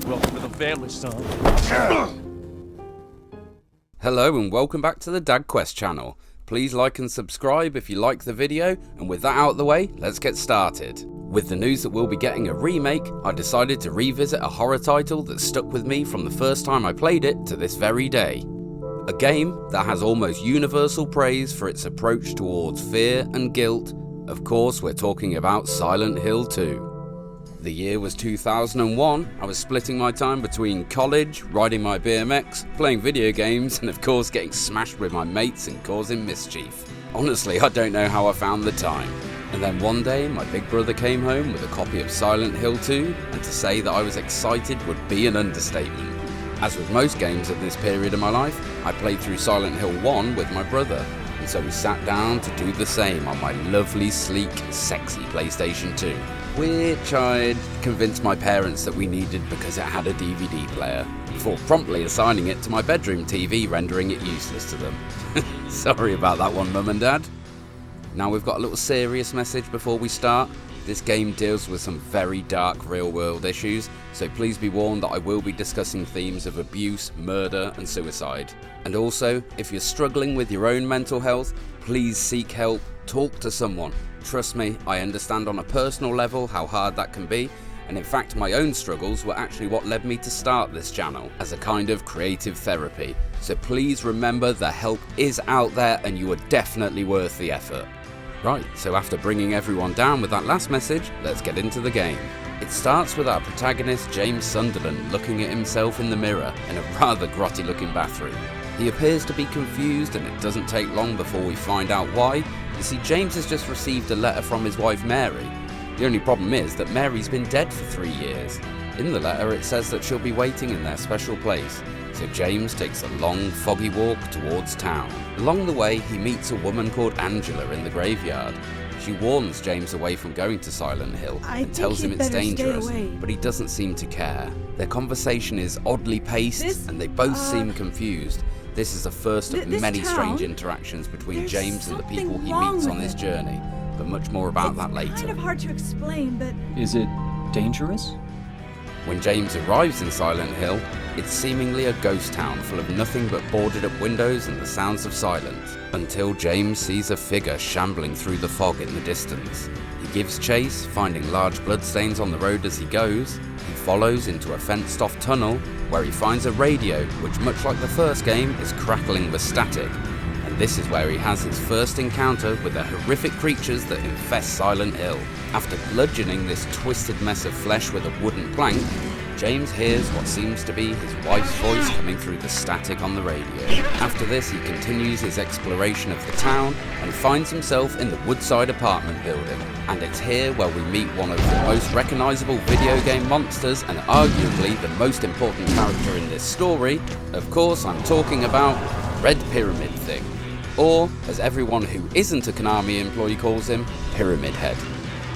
Welcome to the family, son. Hello and welcome back to the DadQuest channel. Please like and subscribe if you like the video, and with that out of the way, let's get started. With the news that we'll be getting a remake, I decided to revisit a horror title that stuck with me from the first time I played it to this very day. A game that has almost universal praise for its approach towards fear and guilt. Of course, we're talking about Silent Hill 2. The year was 2001, I was splitting my time between college, riding my BMX, playing video games, and of course getting smashed with my mates and causing mischief. Honestly, I don't know how I found the time. And then one day, my big brother came home with a copy of Silent Hill 2, and to say that I was excited would be an understatement. As with most games at this period of my life, I played through Silent Hill 1 with my brother, and so we sat down to do the same on my lovely, sleek, sexy PlayStation 2. Which I'd convinced my parents that we needed because it had a DVD player, before promptly assigning it to my bedroom TV, rendering it useless to them. Sorry about that one, Mum and Dad. Now we've got a little serious message before we start. This game deals with some very dark real-world issues, so please be warned that I will be discussing themes of abuse, murder and suicide. And also, if you're struggling with your own mental health, please seek help, talk to someone. Trust me, I understand on a personal level how hard that can be, and in fact my own struggles were actually what led me to start this channel as a kind of creative therapy. So please remember the help is out there and you are definitely worth the effort. Right, so after bringing everyone down with that last message, let's get into the game. It starts with our protagonist James Sunderland looking at himself in the mirror in a rather grotty looking bathroom. He appears to be confused, and it doesn't take long before we find out why. You see, James has just received a letter from his wife Mary. The only problem is that Mary's been dead for 3 years. In the letter it says that she'll be waiting in their special place, so James takes a long foggy walk towards town. Along the way he meets a woman called Angela in the graveyard. She warns James away from going to Silent Hill and tells him it's dangerous, but he doesn't seem to care. Their conversation is oddly paced and they both seem confused. This is the first of many strange interactions between James and the people he meets on this journey, but much more about that later. It's kind of hard to explain, but... Is it dangerous? When James arrives in Silent Hill, it's seemingly a ghost town full of nothing but boarded up windows and the sounds of silence, until James sees a figure shambling through the fog in the distance. He gives chase, finding large bloodstains on the road as he goes. He follows into a fenced-off tunnel where he finds a radio which, much like the first game, is crackling with static. And this is where he has his first encounter with the horrific creatures that infest Silent Hill. After bludgeoning this twisted mess of flesh with a wooden plank, James hears what seems to be his wife's voice coming through the static on the radio. After this, he continues his exploration of the town and finds himself in the Woodside apartment building. And it's here where we meet one of the most recognisable video game monsters and arguably the most important character in this story. Of course, I'm talking about Red Pyramid Thing, or as everyone who isn't a Konami employee calls him, Pyramid Head.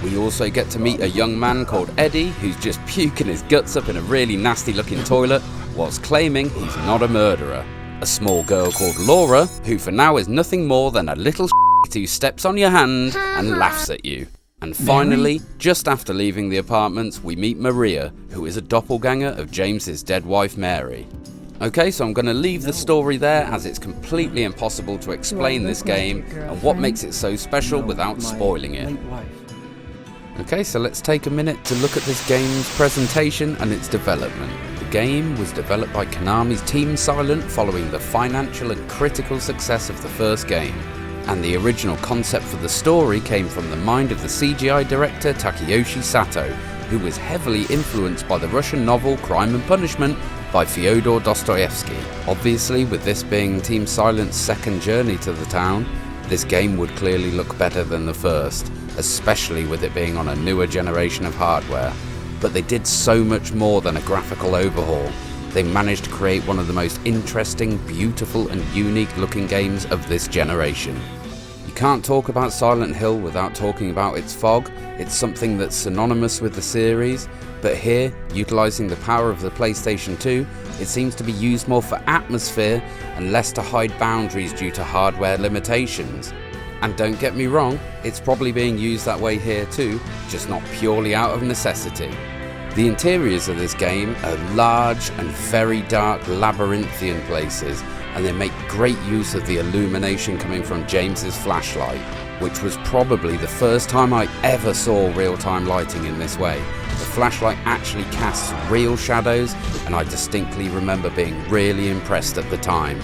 We also get to meet a young man called Eddie who's just puking his guts up in a really nasty looking toilet whilst claiming he's not a murderer. A small girl called Laura, who for now is nothing more than a little who steps on your hand and laughs at you. And finally, just after leaving the apartments, we meet Maria, who is a doppelganger of James's dead wife Mary. Okay, so I'm going to leave the story there as it's completely impossible to explain this game and what makes it so special without spoiling it. Okay, so let's take a minute to look at this game's presentation and its development. The game was developed by Konami's Team Silent following the financial and critical success of the first game. And the original concept for the story came from the mind of the CGI director Takeyoshi Sato, who was heavily influenced by the Russian novel Crime and Punishment by Fyodor Dostoevsky. Obviously, with this being Team Silent's second journey to the town, this game would clearly look better than the first, especially with it being on a newer generation of hardware. But they did so much more than a graphical overhaul. They managed to create one of the most interesting, beautiful and unique looking games of this generation. You can't talk about Silent Hill without talking about its fog. It's something that's synonymous with the series, but here, utilising the power of the PlayStation 2, it seems to be used more for atmosphere and less to hide boundaries due to hardware limitations. And don't get me wrong, it's probably being used that way here too, just not purely out of necessity. The interiors of this game are large and very dark labyrinthian places, and they make great use of the illumination coming from James's flashlight, which was probably the first time I ever saw real-time lighting in this way. The flashlight actually casts real shadows, and I distinctly remember being really impressed at the time.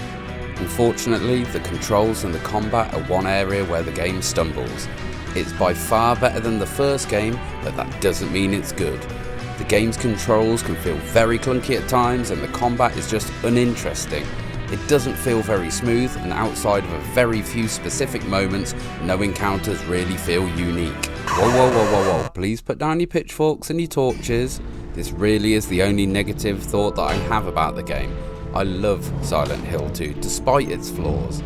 Unfortunately, the controls and the combat are one area where the game stumbles. It's by far better than the first game, but that doesn't mean it's good. The game's controls can feel very clunky at times, and the combat is just uninteresting. It doesn't feel very smooth, and outside of a very few specific moments, no encounters really feel unique. Whoa, please put down your pitchforks and your torches. This really is the only negative thought that I have about the game. I love Silent Hill 2 despite its flaws.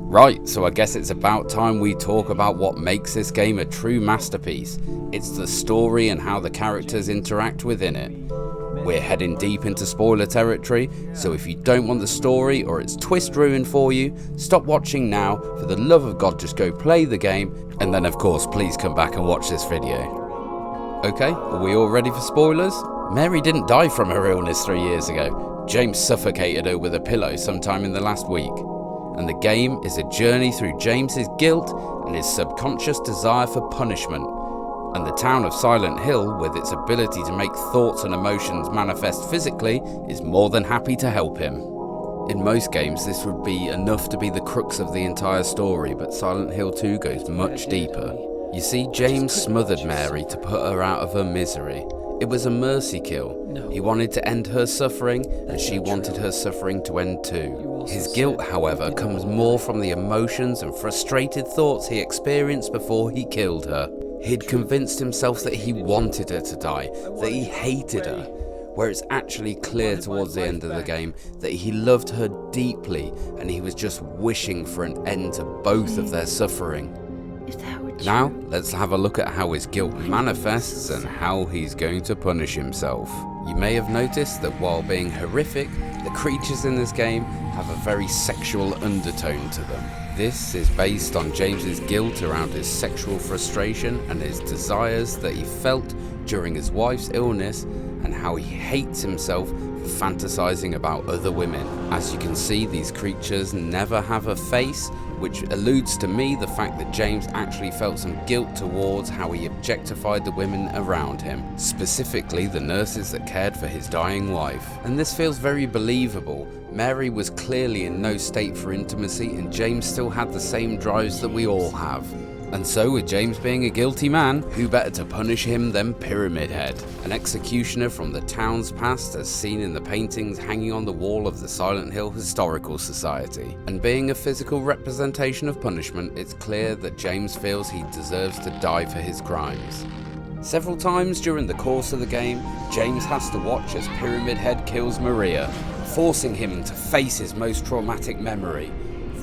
Right, so I guess it's about time we talk about what makes this game a true masterpiece. It's the story and how the characters interact within it. We're heading deep into spoiler territory, so if you don't want the story or its twist ruined for you, stop watching now. For the love of God, just go play the game, and then of course please come back and watch this video. Okay, are we all ready for spoilers? Mary didn't die from her illness 3 years ago. James suffocated her with a pillow sometime in the last week. And the game is a journey through James's guilt and his subconscious desire for punishment. And the town of Silent Hill, with its ability to make thoughts and emotions manifest physically, is more than happy to help him. In most games this would be enough to be the crux of the entire story, but Silent Hill 2 goes much deeper. You see, James smothered Mary to put her out of her misery. It was a mercy kill. He wanted to end her suffering, and she wanted her suffering to end too. His guilt, however, comes more from the emotions and frustrated thoughts he experienced before he killed her. He'd convinced himself that he wanted her to die, that he hated her, where it's actually clear towards the end of the game that he loved her deeply, and he was just wishing for an end to both of their suffering. Now, let's have a look at how his guilt manifests and how he's going to punish himself. You may have noticed that while being horrific, the creatures in this game have a very sexual undertone to them. This is based on James's guilt around his sexual frustration and his desires that he felt during his wife's illness, and how he hates himself for fantasizing about other women. As you can see, these creatures never have a face, which alludes to me the fact that James actually felt some guilt towards how he objectified the women around him, specifically the nurses that cared for his dying wife. And this feels very believable. Mary was clearly in no state for intimacy, and James still had the same drives that we all have. And so, with James being a guilty man, who better to punish him than Pyramid Head, an executioner from the town's past as seen in the paintings hanging on the wall of the Silent Hill Historical Society. And being a physical representation of punishment, it's clear that James feels he deserves to die for his crimes. Several times during the course of the game, James has to watch as Pyramid Head kills Maria, forcing him to face his most traumatic memory,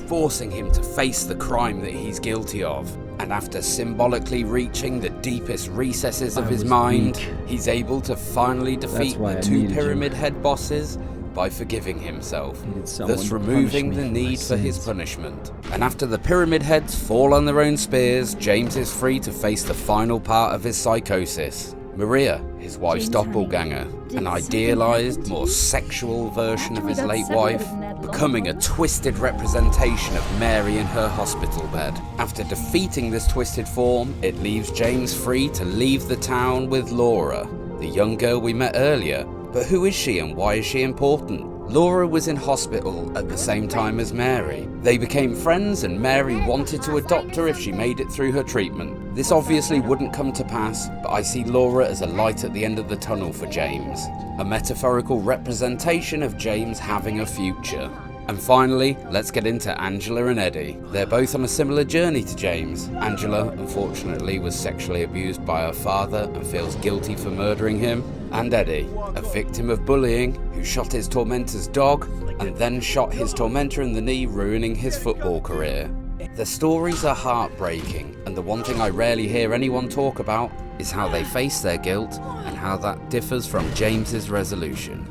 forcing him to face the crime that he's guilty of. And after symbolically reaching the deepest recesses of his mind, he's able to finally defeat the two Pyramid Head bosses by forgiving himself, thus removing the need for his punishment. And after the Pyramid Heads fall on their own spears, James is free to face the final part of his psychosis. Maria, his wife's doppelganger, an idealized, more sexual version of his late wife, becoming a twisted representation of Mary in her hospital bed. After defeating this twisted form, it leaves James free to leave the town with Laura, the young girl we met earlier. But who is she and why is she important? Laura was in hospital at the same time as Mary. They became friends, and Mary wanted to adopt her if she made it through her treatment. This obviously wouldn't come to pass, but I see Laura as a light at the end of the tunnel for James, a metaphorical representation of James having a future. And finally, let's get into Angela and Eddie. They're both on a similar journey to James. Angela, unfortunately, was sexually abused by her father and feels guilty for murdering him. And Eddie, a victim of bullying, who shot his tormentor's dog and then shot his tormentor in the knee, ruining his football career. Their stories are heartbreaking, and the one thing I rarely hear anyone talk about is how they face their guilt and how that differs from James's resolution.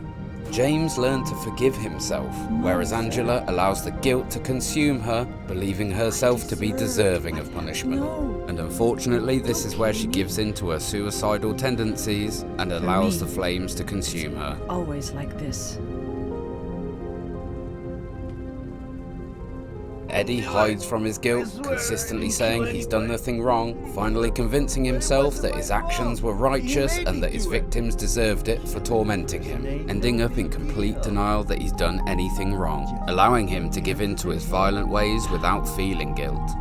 James learned to forgive himself, whereas Angela allows the guilt to consume her, believing herself to be deserving of punishment. No. And unfortunately, this is where she gives in to her suicidal tendencies and allows the flames to consume her. Always like this. Eddie hides from his guilt, consistently saying he's done nothing wrong, finally convincing himself that his actions were righteous and that his victims deserved it for tormenting him, ending up in complete denial that he's done anything wrong, allowing him to give in to his violent ways without feeling guilt.